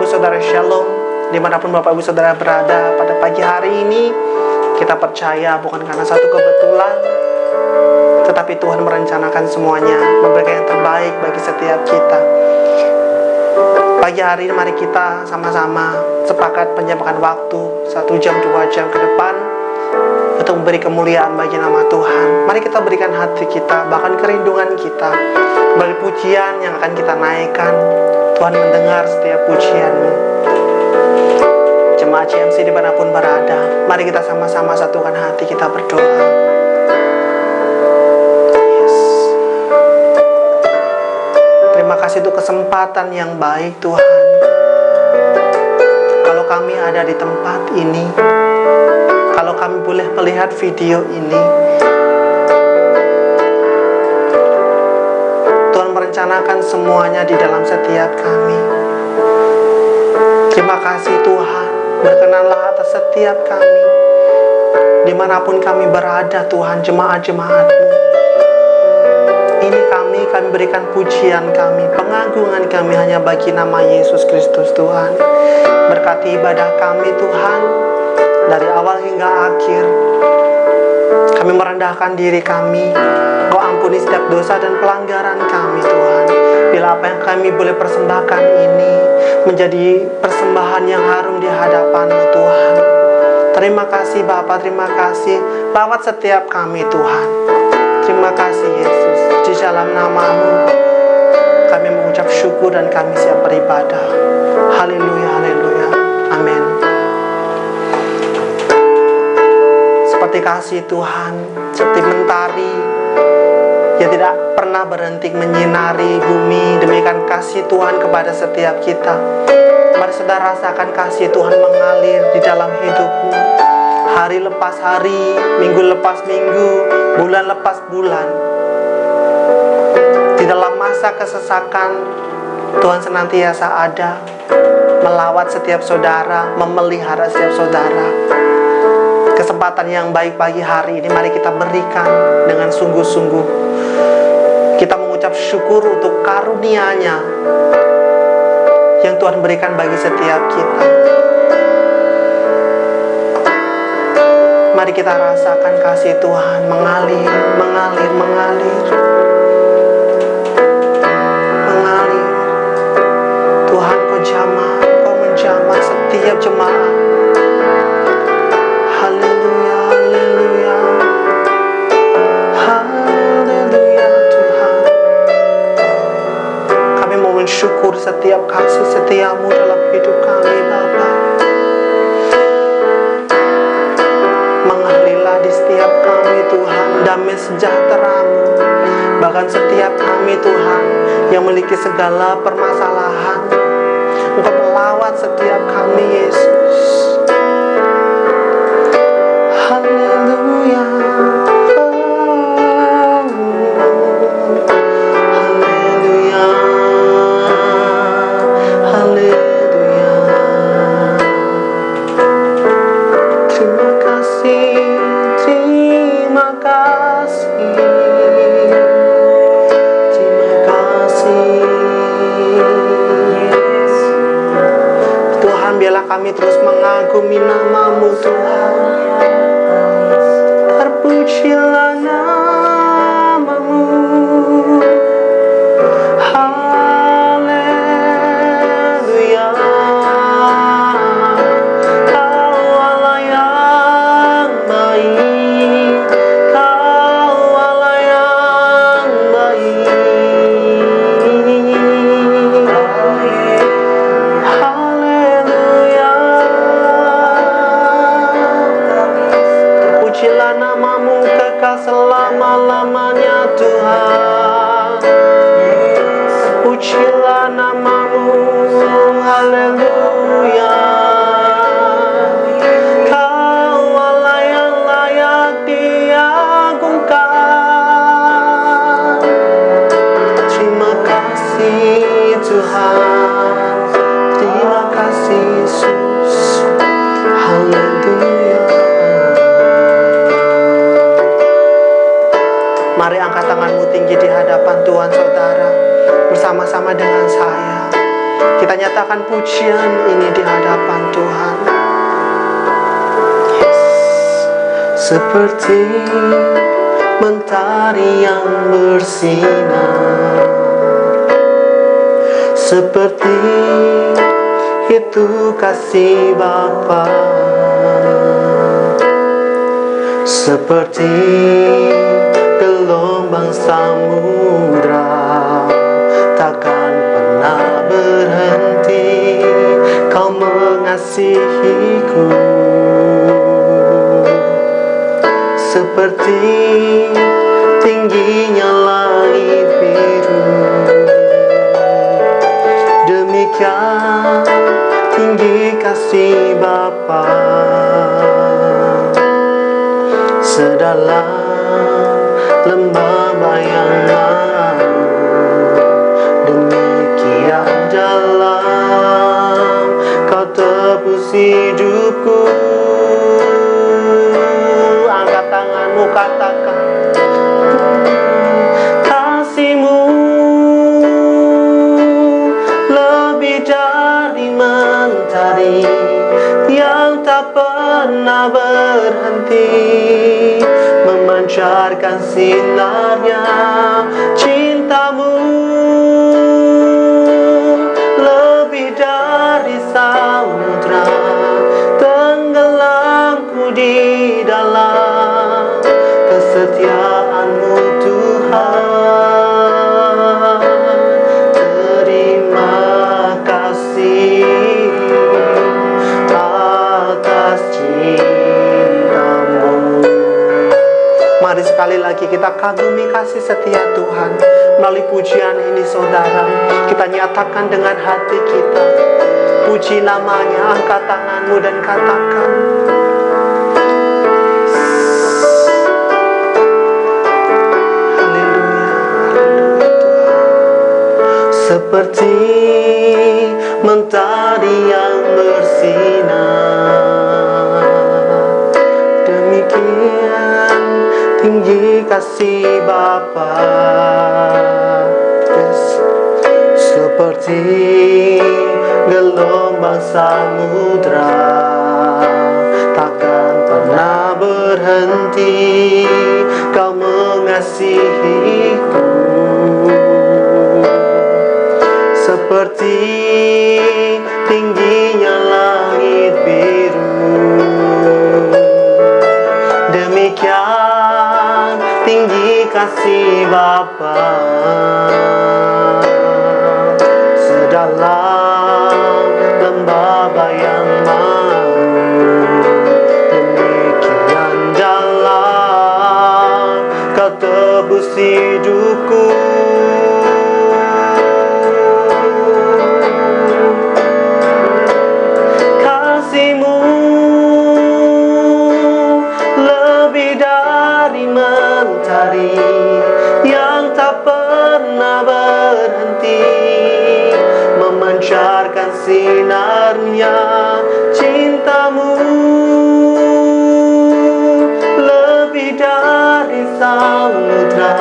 Ibu Saudara Shalom, dimanapun Bapak Ibu Saudara berada pada pagi hari ini, kita percaya bukan karena satu kebetulan, tetapi Tuhan merencanakan semuanya, memberikan yang terbaik bagi setiap kita. Pagi hari ini mari kita sama-sama sepakat menyempatkan waktu 1 jam 2 jam ke depan untuk memberi kemuliaan bagi nama Tuhan. Mari kita berikan hati kita, bahkan kerinduan kita, bagi pujian yang akan kita naikkan. Tuhan mendengar setiap pujianmu. Jemaat CMC dimanapun berada, mari kita sama-sama satukan hati, kita berdoa. Terima kasih untuk kesempatan yang baik Tuhan. Kalau kami ada di tempat ini, kalau kami boleh melihat video ini, Tuhan merencanakan semuanya di dalam setiap kami. Terima kasih Tuhan, berkenanlah atas setiap kami, dimanapun kami berada Tuhan, jemaat-jemaat-Mu. Ini kami berikan pujian kami, pengagungan kami hanya bagi nama Yesus Kristus Tuhan. Berkati ibadah kami Tuhan, dari awal hingga akhir. Kami merendahkan diri kami, Kau ampuni setiap dosa dan pelanggaran kami Tuhan. Bila apa yang kami boleh persembahkan ini menjadi persembahan yang harum di hadapan-Mu Tuhan. Terima kasih Bapa, terima kasih. Lawat setiap kami Tuhan. Terima kasih Yesus. Di dalam nama-Mu kami mengucap syukur dan kami siap beribadah. Haleluya, haleluya. Amin. Seperti kasih Tuhan, seperti mentari yang tidak pernah berhenti menyinari bumi, demikian kasih Tuhan kepada setiap kita. Mari saudara rasakan kasih Tuhan mengalir di dalam hidupmu. Hari lepas hari, minggu lepas minggu, bulan lepas bulan. Di dalam masa kesesakan, Tuhan senantiasa ada, melawat setiap saudara, memelihara setiap saudara. Kesempatan yang baik pagi hari ini mari kita berikan dengan sungguh-sungguh. Kita mengucap syukur untuk karunia-Nya yang Tuhan berikan bagi setiap kita. Mari kita rasakan kasih Tuhan mengalir, mengalir, mengalir. Mengalir. Tuhan Kau jamah, Kau menjamah setiap jemaat. Haleluya, haleluya. Haleluya Tuhan. Kami mau mensyukur setiap kasih setia-Mu dalam hidup kami Bapa. Mengalilah di setiap kami Tuhan damai sejahtera-Mu. Bahkan setiap kami Tuhan yang memiliki segala permasalahan, Engkau melawat setiap kami Yesus. Haleluya. Haleluya. Haleluya. Terima kasih, terima kasih. Terima kasih. Tuhan, biarlah kami terus mengagumi nama-Mu Tuhan. Terpujilah nama-Mu. Haleluya. Kau Allah yang baik, Kau Allah yang baik. Haleluya. Terpujilah nama-Mu kekal selama-lamanya Tuhan. Pujilah nama-Mu. Haleluya. Kau Allah yang layak diagungkan. Terima kasih Tuhan. Terima kasih Yesus. Haleluya. Mari angkat tanganmu tinggi di hadapan Tuhan saudara, bersama-sama dengan saya. Kita nyatakan nyatakan pujian ini di hadapan Tuhan. Yes. Seperti mentari yang bersinar, seperti itu kasih Bapa, seperti gelombang samudra takkan pernah berhenti Kau mengasihiku. Seperti tingginya langit biru, demikian tinggi kasih Bapa. Sedalam lembah bayangan, demikian dalam Kau tebus hidupku. Angkat tanganmu, katakan kasih-Mu lebih dari mentari yang tak pernah berhenti, memancarkan sinarnya. Cinta-Mu lebih dari samudra, tenggelamku di dalam kesetiaan-Mu Tuhan. Terima kasih atas cinta-Mu. Mari sekali lagi kita kagumi kasih setia Tuhan. Melalui pujian ini saudara, kita nyatakan dengan hati kita, puji namanya. Angkat tanganmu dan katakan, haleluya, haleluya Tuhan. Seperti mentari yang bersinar, demikian tinggi kasih Bapa. Yes. Seperti gelombang samudra takkan pernah berhenti Kau mengasihiku. Seperti tingginya langit biru, demikian tinggi kasih Bapa. Sedalam lembah bayangan, demikian dalam Kau tebus hidupku. Kasih-Mu lebih dari mentari yang tak pernah berhenti, memancarkan sinarnya. Cinta-Mu lebih dari samudra,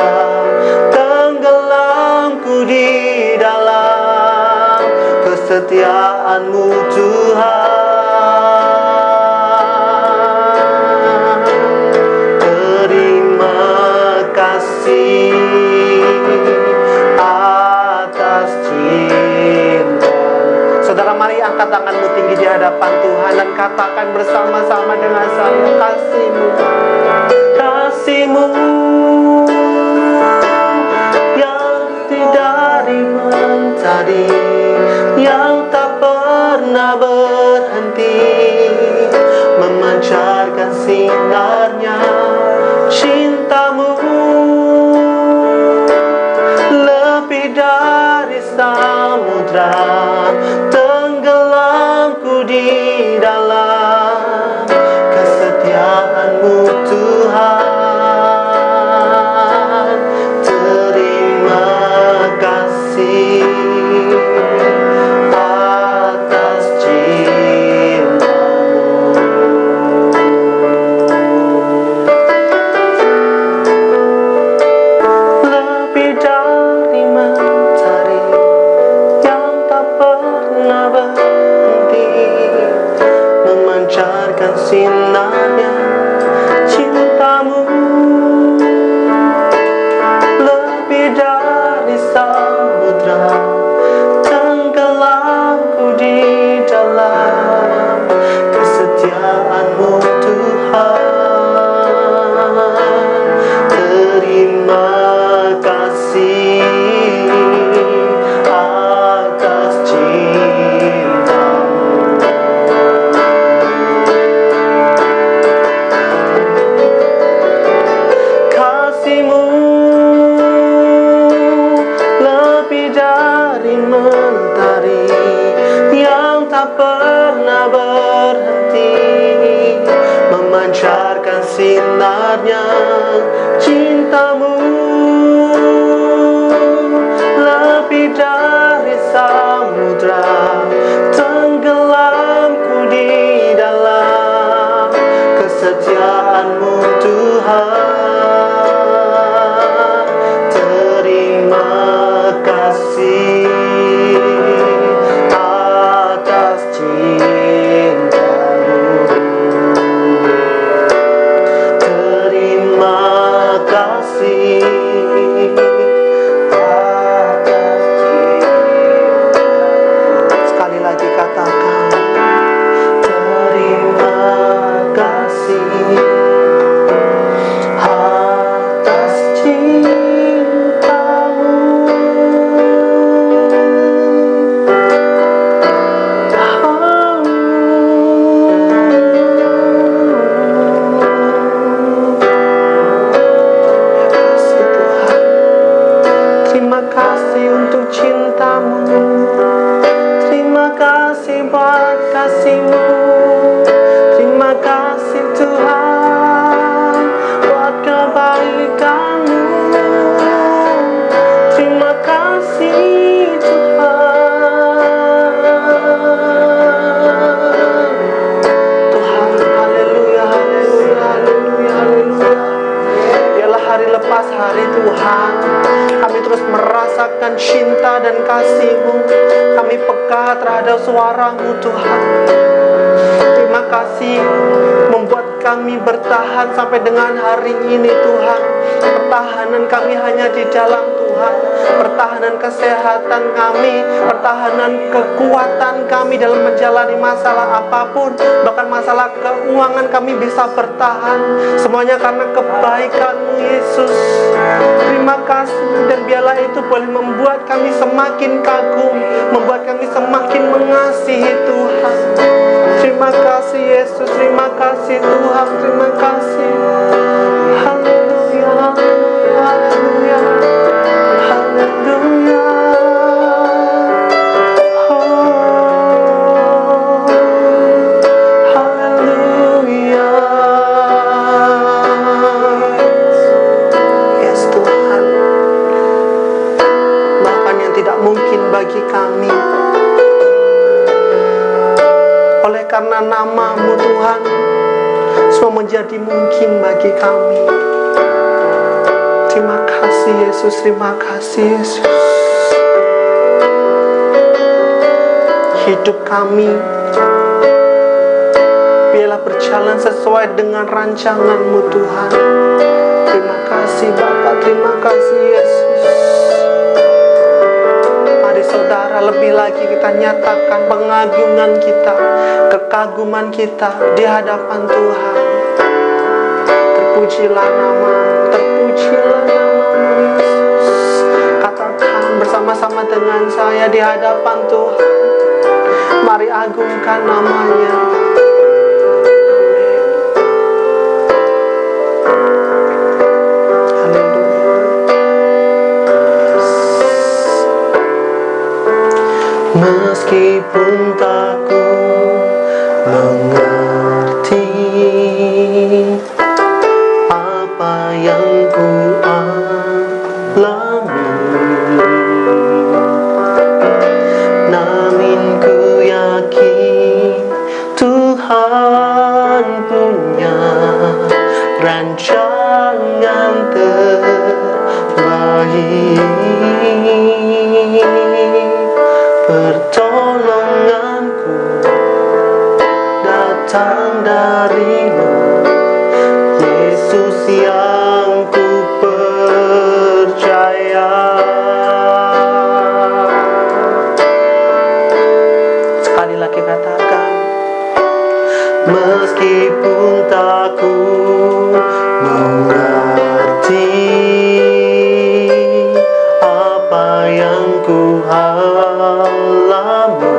tenggelamku di dalam kesetiaan-Mu Tuhan. Terima kasih atas cinta. Saudara, mari angkat tanganmu tinggi di hadapan Tuhan dan katakan bersama-sama dengan saya, kasih-Mu, kasih-Mu yang dari mentari yang tak pernah berhenti, memancarkan sinarnya. Cinta-Mu lebih dari samudra, tenggelamku di dalam kesetiaan-Mu Tuhan. sinarnya cintamu, lebih dari samudra, tenggelamku di dalam kesetiaan-Mu Tuhan. Terima kasih atas cinta-Mu. Kasih-Mu lebih dari mentari yang tak pernah berhenti, memancarkan sinarnya. Cinta-Mu lebih dari samudra, tenggelamku di dalam kesetiaan-Mu Tuhan. Terima kasih atas cinta-Mu. Terima kasih atas cinta. Sekali lagi katakan, terima kasih atas cinta-Mu. Terima kasih untuk cinta-Mu. Terima kasih buat kasih-Mu. Terima kasih Tuhan buat kebaikan-Mu. Terima kasih Tuhan. Tuhan, haleluya, haleluya, haleluya, haleluya. Biarlah hari lepas hari Tuhan, kami terus merasakan cinta dan kasih-Mu. Kami peka terhadap suara-Mu Tuhan. Terima kasih membuat kami bertahan sampai dengan hari ini Tuhan. Pertahanan kami hanya di dalam Tuhan. Pertahanan kesehatan kami, pertahanan kekuatan kami dalam menjalani masalah apapun, bahkan masalah keuangan kami bisa bertahan. Semuanya karena kebaikan-Mu Yesus. Terima kasih, dan biarlah itu boleh membuat kami semakin kagum, membuat kami semakin mengasihi Tuhan. Terima kasih Yesus, terima kasih Tuhan, terima kasih. Haleluya, haleluya, haleluya. Oh, haleluya. Yes Tuhan, bahkan yang tidak mungkin bagi kami, oleh karena nama-Mu Tuhan, semua menjadi mungkin bagi kami. Terima kasih Yesus, terima kasih Yesus. Hidup kami biarlah berjalan sesuai dengan rancangan-Mu Tuhan. Terima kasih Bapa, terima kasih Yesus. Mari saudara, lebih lagi kita nyatakan pengagungan kita, kekaguman kita di hadapan Tuhan. Terpujilah nama-Mu, terpujilah nama-Mu Yesus. Katakan bersama-sama dengan saya di hadapan Tuhan. Mari agungkan nama-Nya. Meskipun tak ku mengerti apa yang ku alami, namun ku yakin Tuhan punya rancangan terbaik. Pertolonganku datang dari yang ku percaya. Sekali lagi katakan, meskipun tak ku mengerti apa yang ku alami,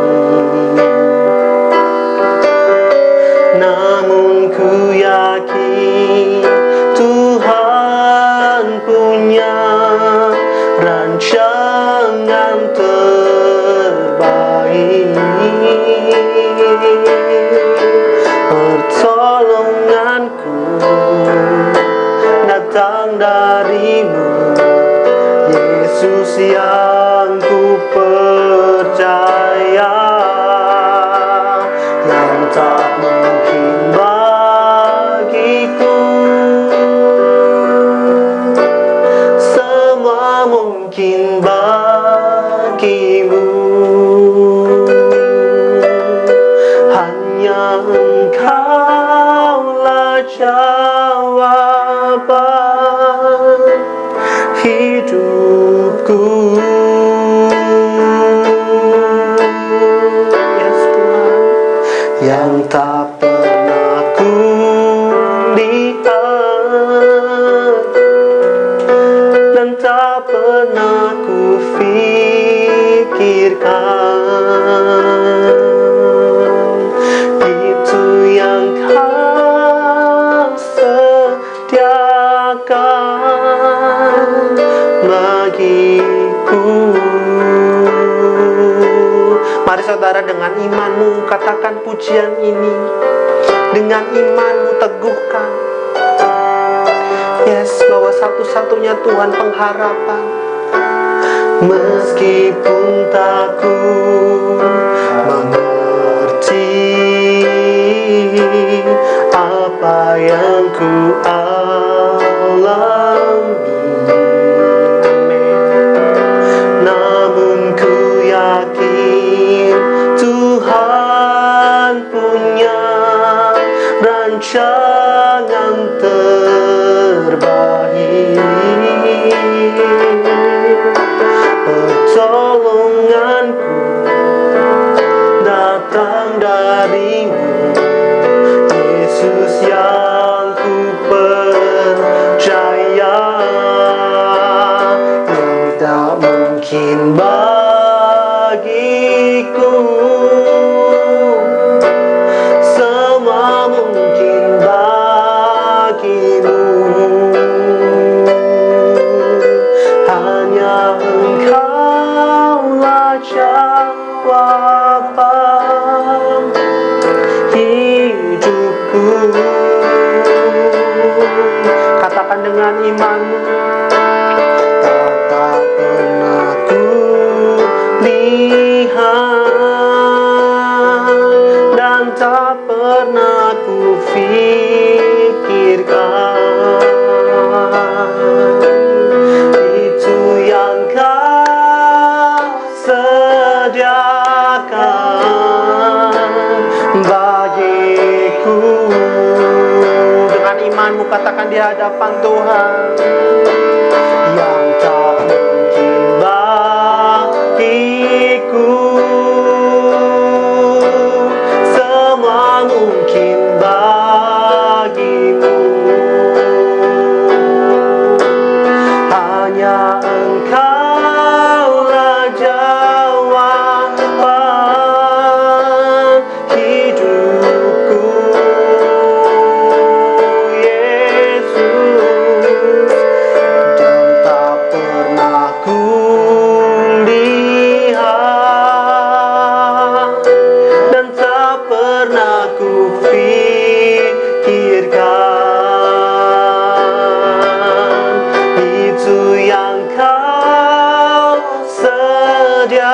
namun ku yakin Tuhan punya rancangan terbaik. Pertolonganku datang darimu, Yesus yang ku percaya, yang tak mungkin bagiku semua mungkin bagimu. Hanya Engkaulah jawaban hidupku. Yes Tuhan, yang tak pernah ku lihat dan tak pernah ku pikirkan, itu yang Kau sediakan bagiku. Mari saudara, dengan imanmu katakan pujian ini. Dengan imanmu teguhkan, yes, bahwa satu-satunya Tuhan pengharapan. Meskipun tak ku mengerti apa yang ku alami, namun ku yakin Tuhan punya rancangan terbaik. Pertolonganku datang darimu, Yesus yang ku percaya, yang tak mungkin bagiku semua mungkin bagimu. Hanya Engkaulah jawaban hidupku. Katakan dengan imanmu, tak pernah ku lihat dan tak pernah ku pikirkan, itu yang Kau sediakan bagiku. Dengan imanmu katakan di hadapan Tuhan, yang tak mungkin bagiku semua mungkin bagimu. Hanya Engkaulah jawaban hidupku, Yesus, dan tak pernah ku lihat dan tak pernah ku pikirkan, itu yang Kau sediakan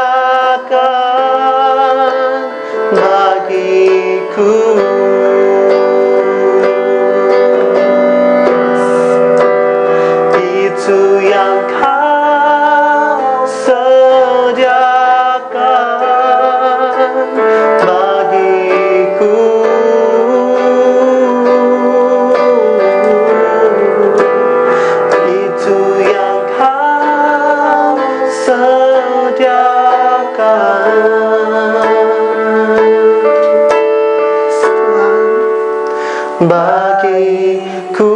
bagiku. Itu yang Kau sediakan bagiku. bagiku.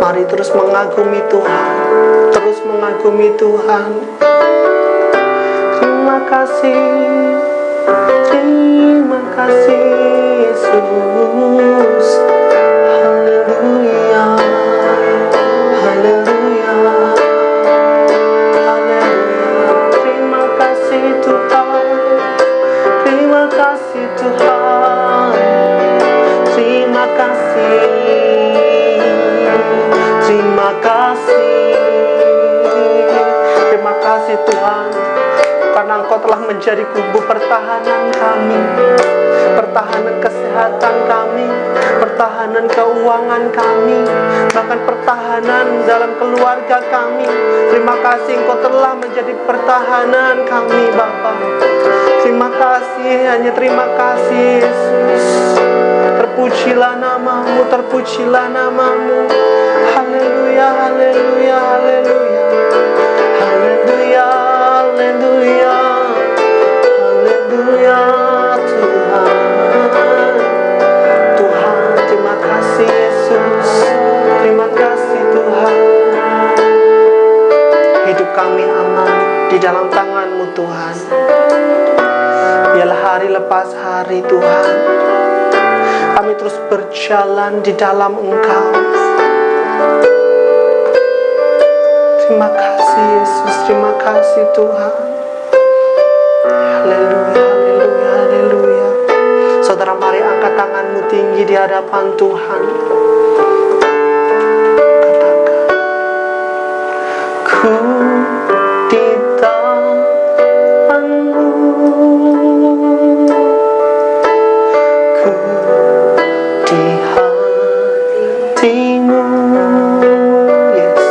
Mari terus mengagumi Tuhan, terus mengagumi Tuhan. Terima kasih Yesus. Haleluya, haleluya, haleluya. Terima kasih Tuhan, terima kasih Tuhan, terima kasih, terima kasih, terima kasih Tuhan, karena Engkau telah menjadi kubu pertahanan kami, pertahanan kesehatan kami, pertahanan keuangan kami, bahkan pertahanan dalam keluarga kami. Terima kasih Engkau telah menjadi pertahanan kami, Bapa. Terima kasih, hanya terima kasih Yesus. Terpujilah namamu, terpujilah namamu. Haleluya, haleluya, haleluya, haleluya, haleluya, haleluya. Tuhan, Tuhan, terima kasih Yesus, terima kasih Tuhan. Hidup kami aman di dalam tangan-Mu Tuhan. Biarlah hari lepas hari Tuhan, kami terus berjalan di dalam Engkau. Terima kasih Yesus, terima kasih Tuhan. Haleluya, haleluya, haleluya. Saudara, mari angkat tanganmu tinggi di hadapan Tuhan. Katakan, ku di tangan-Mu, ku di hati-Mu, yes,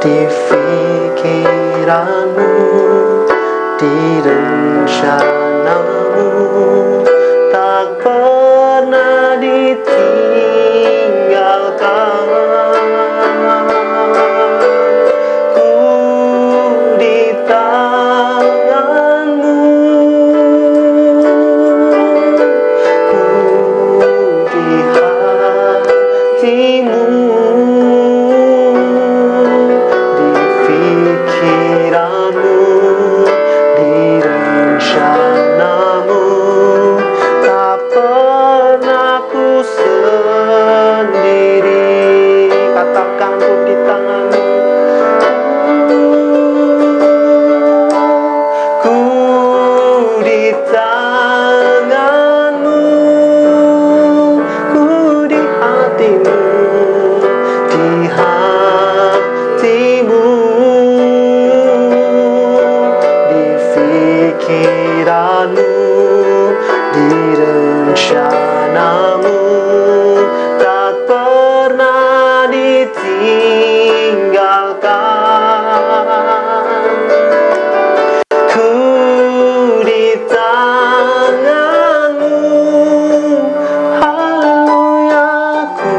di pikiran-Mu, di rencana-Mu, tak pernah ditinggalkan. Ku di tangan-Mu, ku di hati-Mu, di pikiran-Mu, di rencana-Mu, tak pernah ku sendiri. Katakan, ku di tangan-Mu, ku di tangan-Mu, ku di hati-Mu, di hati-Mu, di pikiran-Mu, di rencana-Mu, tak pernah ditinggalkan. Ku di tangan-Mu, haleluya, ku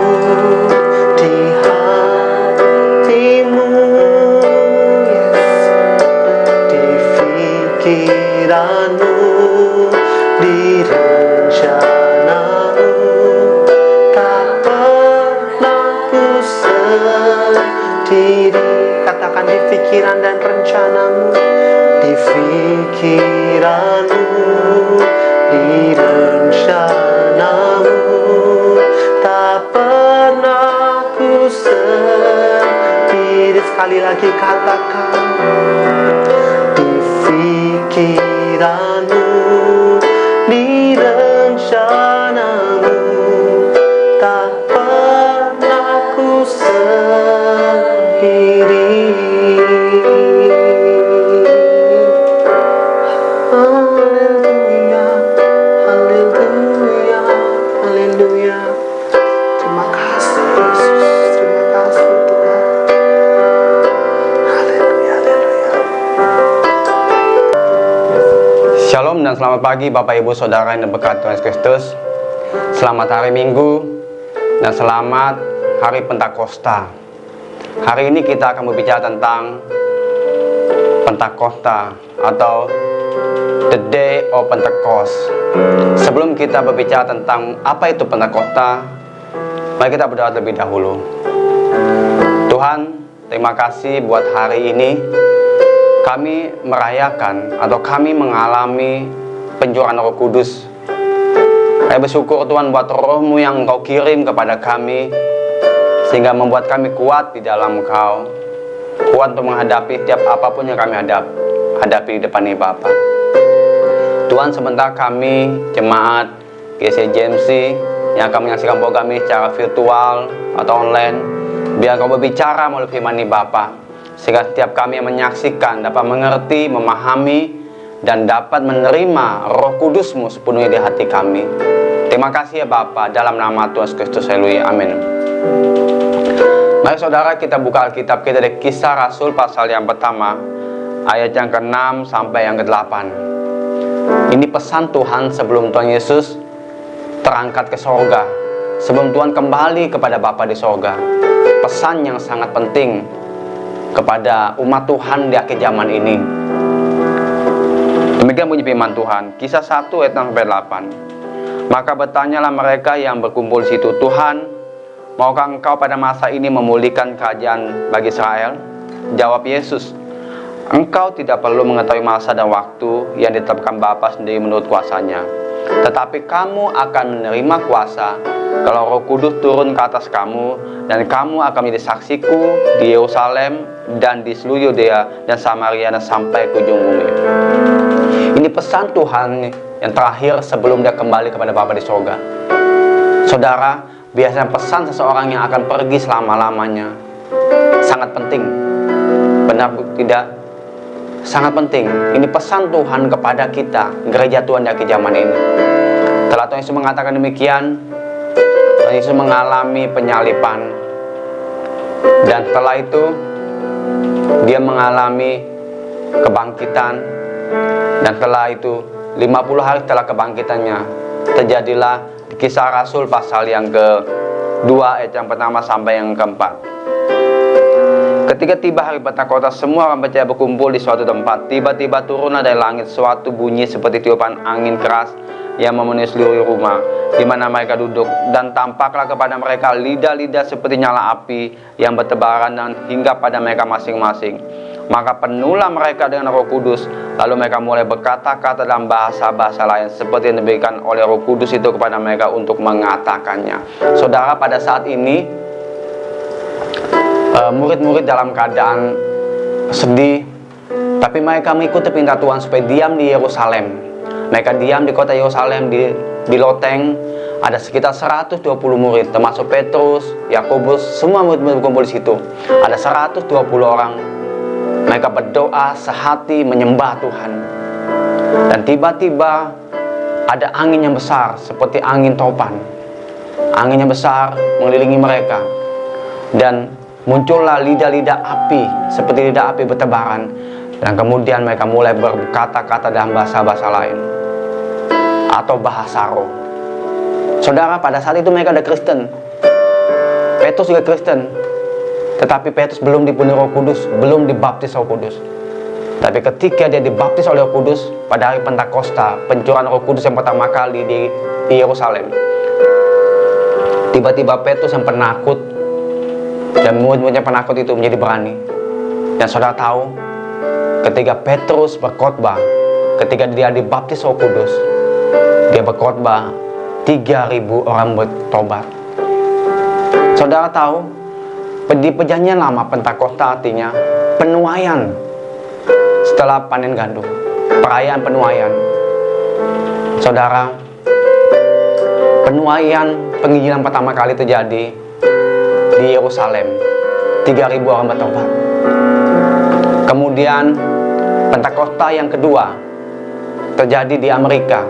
di hati-Mu, yes, di pikiran-Mu, di rencana-Mu, tak pernah ku sendiri. Katakan, di pikiran dan rencana-Mu, di pikiran-Mu, di rencana-Mu, tak pernah ku sendiri. Sekali lagi katakan, di pikiran-Mu, di rencana-Mu, tak pernah ku sendiri. Haleluya, haleluya, haleluya. Terima kasih Yesus, terima kasih Tuhan. Haleluya, haleluya. Shalom dan selamat pagi Bapak Ibu Saudara yang diberkati Tuhan Yesus Kristus. Selamat hari Minggu dan selamat hari Pentakosta. Hari ini kita akan berbicara tentang Pentakosta atau The Day of Pentecost. Sebelum kita berbicara tentang apa itu Pentakosta, mari kita berdoa terlebih dahulu. Tuhan, terima kasih buat hari ini kami merayakan atau kami mengalami pencurahan Roh Kudus. Saya bersyukur Tuhan buat Roh-Mu yang Engkau kirim kepada kami, sehingga membuat kami kuat di dalam Engkau, kuat untuk menghadapi tiap apapun yang kami hadapi di depan ini Bapa. Tuhan, sebentar kami jemaat GCJMC yang akan menyaksikan program ini secara virtual atau online, biar Engkau berbicara melalui firman ini Bapa, sehingga setiap kami yang menyaksikan dapat mengerti, memahami, dan dapat menerima Roh Kudus-Mu sepenuhnya di hati kami. Terima kasih ya Bapa, dalam nama Tuhan Yesus Kristus, haleluya, amin. Mari saudara, kita buka Alkitab kita dari Kisah Rasul pasal yang pertama, ayat yang ke-6 sampai yang ke-8. Ini pesan Tuhan sebelum Tuhan Yesus terangkat ke sorga, sebelum Tuhan kembali kepada Bapa di sorga. Pesan yang sangat penting kepada umat Tuhan di akhir zaman ini. Demikian bunyi firman Tuhan, Kisah 1 ayat 6-8. Maka bertanyalah mereka yang berkumpul di situ, Tuhan, maukah Engkau pada masa ini memulihkan kerajaan bagi Israel? Jawab Yesus, Engkau tidak perlu mengetahui masa dan waktu yang ditetapkan Bapa sendiri menurut kuasanya. Tetapi kamu akan menerima kuasa kalau Roh Kudus turun ke atas kamu, dan kamu akan menjadi saksiku di Yerusalem dan di seluruh Yudea dan Samaria dan sampai ke ujung bumi. Ini pesan Tuhan yang terakhir sebelum dia kembali kepada Bapa di sorga. Saudara, biasanya pesan seseorang yang akan pergi selama-lamanya sangat penting. Benar tidak? Sangat penting. Ini pesan Tuhan kepada kita, gereja Tuhan di akhir zaman ini. Setelah Tuhan Yesus mengatakan demikian, Tuhan Yesus mengalami penyalipan, dan setelah itu dia mengalami kebangkitan, dan setelah itu 50 hari setelah kebangkitannya terjadilah Kisah Rasul pasal yang ke-2 ayat yang pertama sampai yang ke-4. Ketika tiba hari Pentakosta, semua orang percaya berkumpul di suatu tempat. Tiba-tiba turunlah dari langit suatu bunyi seperti tiupan angin keras yang memenuhi seluruh rumah di mana mereka duduk, dan tampaklah kepada mereka lidah-lidah seperti nyala api yang bertebaran dan hingga pada mereka masing-masing. Maka penuhlah mereka dengan Roh Kudus, lalu mereka mulai berkata-kata dalam bahasa-bahasa lain seperti yang diberikan oleh Roh Kudus itu kepada mereka untuk mengatakannya. Saudara, pada saat ini murid-murid dalam keadaan sedih, tapi mereka mengikuti perintah Tuhan supaya diam di Yerusalem. Mereka diam di kota Yerusalem, di loteng. Ada sekitar 120 murid, termasuk Petrus, Yakobus, semua murid-murid berkumpul di situ. Ada 120 orang. Mereka berdoa sehati menyembah Tuhan. Dan tiba-tiba ada angin yang besar seperti angin topan. Angin yang besar mengelilingi mereka, dan muncullah lidah-lidah api seperti lidah api bertebaran. Dan kemudian mereka mulai berkata-kata dalam bahasa-bahasa lain atau bahasa roh. Saudara, pada saat itu mereka ada Kristen. Petrus juga Kristen, tetapi Petrus belum dipenuhi Roh Kudus, belum dibaptis Roh Kudus. Tapi ketika dia dibaptis oleh Roh Kudus pada hari Pentakosta, pencurahan Roh Kudus yang pertama kali di Yerusalem, tiba-tiba Petrus yang penakut dan murid-muridnya penakut itu menjadi berani. Dan saudara tahu, ketika Petrus berkhotbah, ketika dia dibaptis Roh Kudus, dia berkhotbah, 3.000 orang bertobat. Saudara tahu, di perjanjian lama Pentakosta artinya penuaian setelah panen gandum, perayaan penuaian. Saudara, penuaian penginjilan pertama kali terjadi di Yerusalem. 3.000 orang bertobat. Kemudian Pentakosta yang kedua terjadi di Amerika.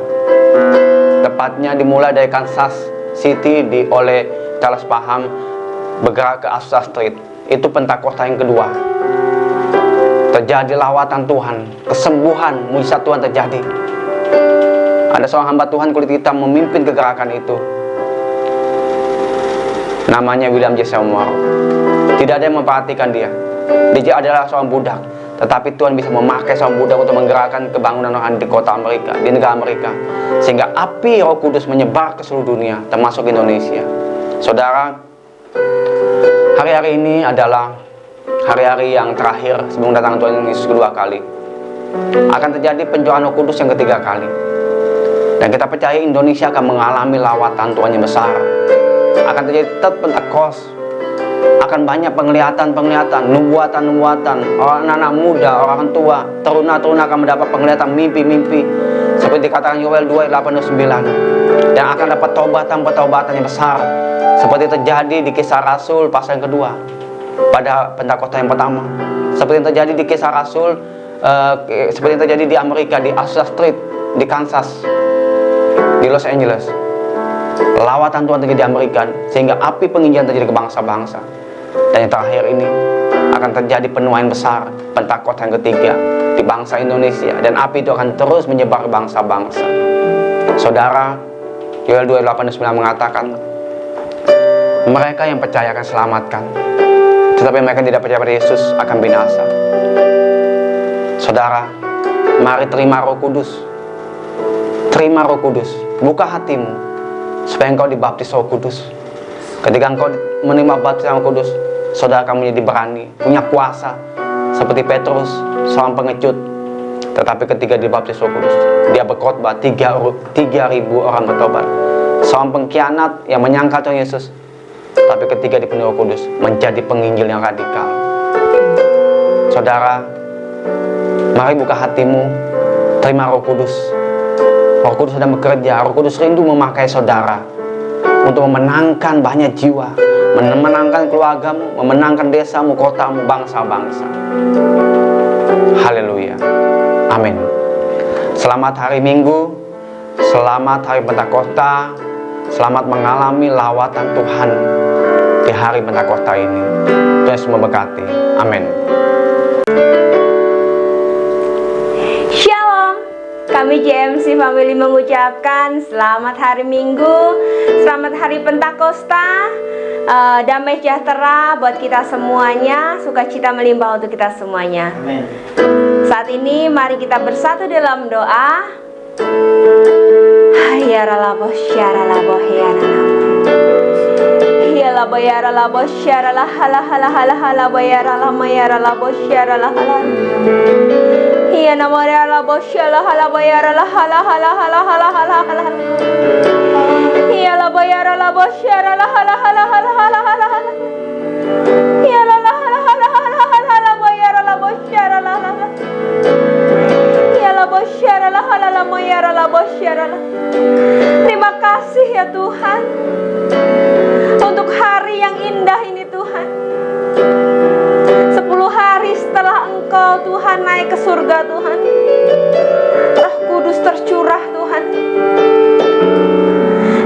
Tepatnya dimulai dari Kansas City oleh Charles Parham, bergerak ke Azusa Street. Itu Pentakosta yang kedua. Terjadi lawatan Tuhan, kesembuhan, mujizat Tuhan terjadi. Ada seorang hamba Tuhan kulit hitam memimpin kegerakan itu. Namanya William J. Seymour. Tidak ada yang memperhatikan dia. Dia adalah seorang budak, Tetapi Tuhan bisa memakai seorang budak untuk menggerakkan kebangunan rohani di kota Amerika, di negara Amerika, sehingga api Roh Kudus menyebar ke seluruh dunia, termasuk Indonesia. Saudara, hari-hari ini adalah hari-hari yang terakhir sebelum datang Tuhan Yesus kedua kali. Akan terjadi pencurahan Roh Kudus yang ketiga kali. Dan kita percaya Indonesia akan mengalami lawatan Tuhan yang besar. Akan terjadi third Pentecost. Akan banyak penglihatan-penglihatan, nubuatan-nubuatan. Anak-anak muda, orang tua, teruna-teruna akan mendapat penglihatan mimpi-mimpi. Seperti dikatakan Yoel 2, 8-9. Dan akan dapat taubatan-taubatan yang besar. Seperti terjadi di Kisah Rasul pasal yang kedua. Pada Pentakosta yang pertama. Seperti yang terjadi di Kisah Rasul, seperti yang terjadi di Amerika, di Azusa Street, di Kansas, di Los Angeles. Lawatan Tuhan terjadi di Amerika, sehingga api penginjilan terjadi ke bangsa-bangsa. Dan yang terakhir ini akan terjadi penuaian besar, Pentakosta yang ketiga di bangsa Indonesia, dan api itu akan terus menyebar ke bangsa-bangsa. Saudara, Yoel 2:8-9 mengatakan, mereka yang percaya akan selamatkan, tetapi mereka yang tidak percaya pada Yesus akan binasa. Saudara, mari terima Roh Kudus. Terima Roh Kudus. Buka hatimu supaya engkau dibaptis Roh Kudus. Ketika engkau menerima baptisan Roh Kudus, saudara akan menjadi berani, punya kuasa seperti Petrus, seorang pengecut. Tetapi ketika dibaptis Roh Kudus, dia berkhotbah 3.000 orang bertobat. Seorang pengkhianat yang menyangkal Tuhan Yesus, tapi ketika dipenuhi Roh Kudus menjadi penginjil yang radikal. Saudara, mari buka hatimu, terima Roh Kudus. Roh Kudus sedang bekerja. Roh Kudus rindu memakai saudara untuk memenangkan banyak jiwa, memenangkan keluargamu, memenangkan desamu, kotamu, bangsa-bangsa. Haleluya. Amin. Selamat hari Minggu, selamat hari Pentakosta, selamat mengalami lawatan Tuhan di hari Pentakosta ini. Tuhan Yesus memberkati. Amin. Kami JMC Family mengucapkan selamat hari Minggu, selamat hari Pentakosta, damai sejahtera buat kita semuanya, sukacita melimpah untuk kita semuanya. Amin. Saat ini mari kita bersatu dalam doa. Iya namanya la bosyala hala bayara la hala hala hala hala hala hala. Iya la bayara la bosyara la hala hala hala hala hala hala. Iya la hala hala hala hala la bayara la bosyara la hala. Iya la bosyara la hala la bayara la bosyara la. Terima kasih ya Tuhan untuk hari yang indah ini Tuhan. 10 hari setelah Engkau Tuhan naik ke surga Tuhan, Roh Kudus tercurah Tuhan.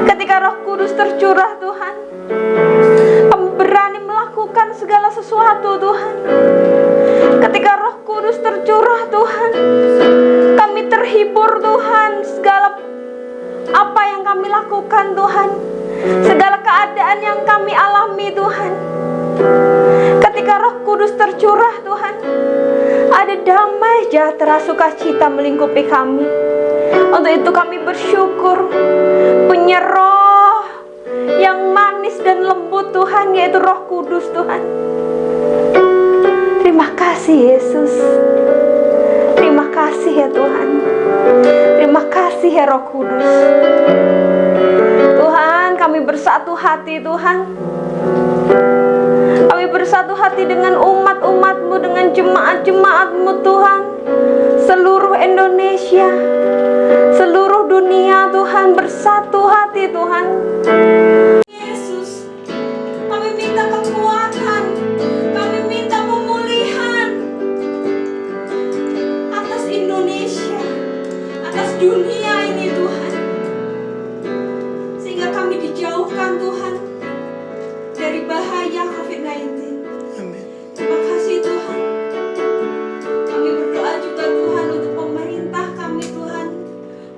Ketika Roh Kudus tercurah Tuhan, kami berani melakukan segala sesuatu Tuhan. Ketika Roh Kudus tercurah Tuhan, kami terhibur Tuhan. Segala apa yang kami lakukan Tuhan, segala keadaan yang kami alami Tuhan, ketika Roh Kudus tercurah Tuhan, ada damai, sejahtera, sukacita melingkupi kami. Untuk itu kami bersyukur punya Roh yang manis dan lembut Tuhan, yaitu Roh Kudus Tuhan. Terima kasih Yesus. Terima kasih ya Tuhan. Terima kasih ya Roh Kudus. Tuhan, kami bersatu hati Tuhan. Kami bersatu hati dengan umat-umat-Mu, dengan jemaat-jemaat-Mu Tuhan, seluruh Indonesia, seluruh dunia Tuhan, bersatu hati Tuhan. Yesus, kami minta kekuatan, kami minta pemulihan atas Indonesia, atas dunia ini Tuhan, sehingga kami dijauhkan Tuhan dari bahaya COVID-19. Amin. Terima kasih Tuhan. Kami berdoa juga Tuhan untuk pemerintah kami Tuhan,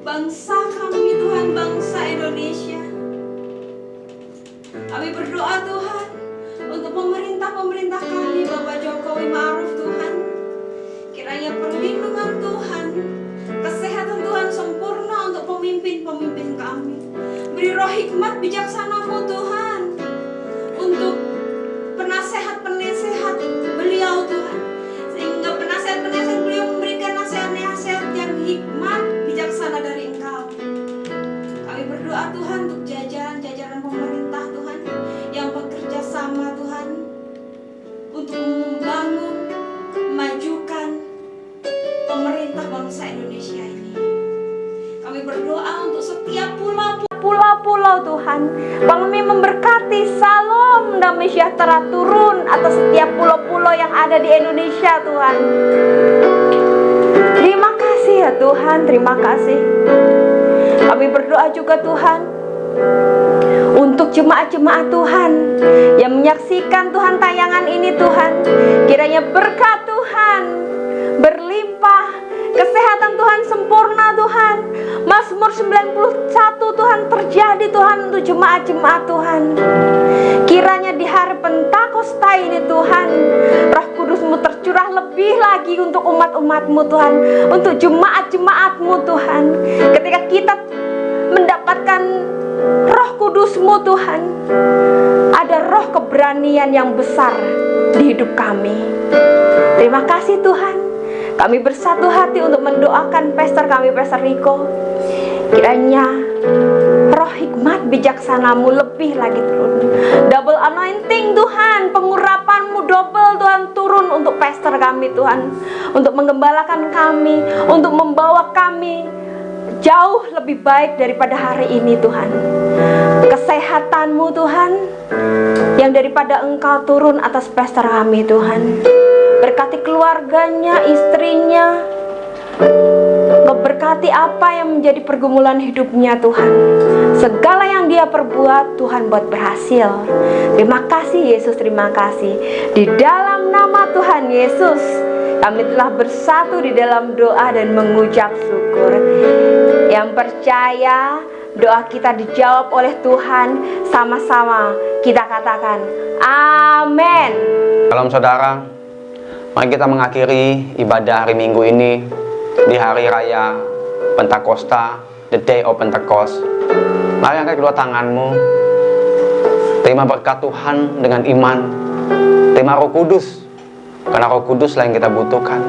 bangsa kami Tuhan, bangsa Indonesia. bijaksana-Mu Tuhan, untuk penasehat-penasehat beliau Tuhan, sehingga penasehat-penasehat beliau memberikan nasihat-nasihat yang hikmat bijaksana dari Engkau. Kami berdoa Tuhan untuk jajaran pemerintah Tuhan yang bekerja sama Tuhan untuk membangun, memajukan pemerintah bangsa Indonesia ini. Kami berdoa untuk setiap pulau-pulau Tuhan. Kami memberkati salam damai sejahtera turun atas setiap pulau-pulau yang ada di Indonesia Tuhan. Terima kasih ya Tuhan, terima kasih. Kami berdoa juga Tuhan untuk jemaat-jemaat Tuhan yang menyaksikan Tuhan tayangan ini Tuhan. Kiranya berkat Tuhan berlimpah, kesehatan Tuhan sempurna Tuhan. Mazmur 91 Tuhan terjadi Tuhan untuk jemaat-jemaat Tuhan. Kiranya di hari Pentakosta ini Tuhan, Roh Kudus-Mu tercurah lebih lagi untuk umat-umat-Mu Tuhan, untuk jemaat-jemaat-Mu Tuhan. Ketika kita mendapatkan Roh Kudus-Mu Tuhan, ada roh keberanian yang besar di hidup kami. Terima kasih Tuhan. Kami bersatu hati untuk mendoakan pastor kami, Pastor Rico. Kiranya roh hikmat bijaksana-Mu lebih lagi turun. Double anointing Tuhan, pengurapan-Mu double Tuhan turun untuk pastor kami Tuhan, untuk menggembalakan kami, untuk membawa kami jauh lebih baik daripada hari ini Tuhan. Kesehatan-Mu Tuhan yang daripada Engkau turun atas pastor kami Tuhan. Berkati keluarganya, istrinya, berkati apa yang menjadi pergumulan hidupnya Tuhan. Segala yang dia perbuat Tuhan buat berhasil. Terima kasih Yesus, terima kasih. Di dalam nama Tuhan Yesus kami telah bersatu di dalam doa dan mengucap syukur. Yang percaya doa kita dijawab oleh Tuhan, sama-sama kita katakan amin. Salam saudara, mari kita mengakhiri ibadah hari Minggu ini di hari raya Pentakosta, the day of Pentecost. Mari angkat kedua tanganmu, terima berkat Tuhan dengan iman, terima Roh Kudus, karena Roh Kudus lah yang kita butuhkan,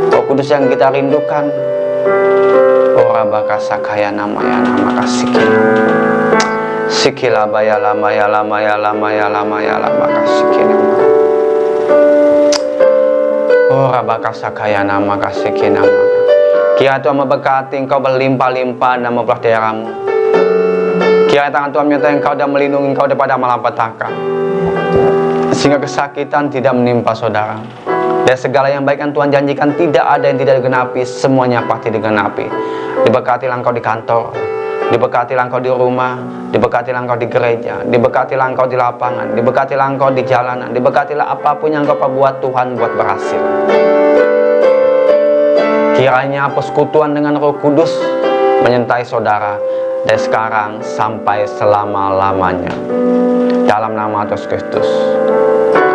Roh Kudus yang kita rindukan. Ora bakasakaya namaya nama kasikila, sikila bayala mayala mayala mayala mayala makasikila. Ora bakasakaya nama kasikila. Kiranya Tuhan memberkati engkau berlimpah-limpah dan membelah daerahmu. Kiranya tangan Tuhan menyertai engkau dan melindungi engkau daripada malapetaka, sehingga kesakitan tidak menimpa saudara. Dan segala yang baik yang Tuhan janjikan tidak ada yang tidak digenapi, semuanya pasti digenapi. Diberkatilah engkau di kantor, diberkatilah engkau di rumah, diberkatilah engkau di gereja, diberkatilah engkau di lapangan, diberkatilah engkau di jalanan, diberkatilah apapun yang engkau perbuat Tuhan buat berhasil. Kiranya persekutuan dengan Roh Kudus menyertai saudara dari sekarang sampai selama-lamanya. Dalam nama Yesus Kristus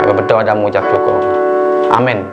kami berdoa dan mengucap syukur. Amin.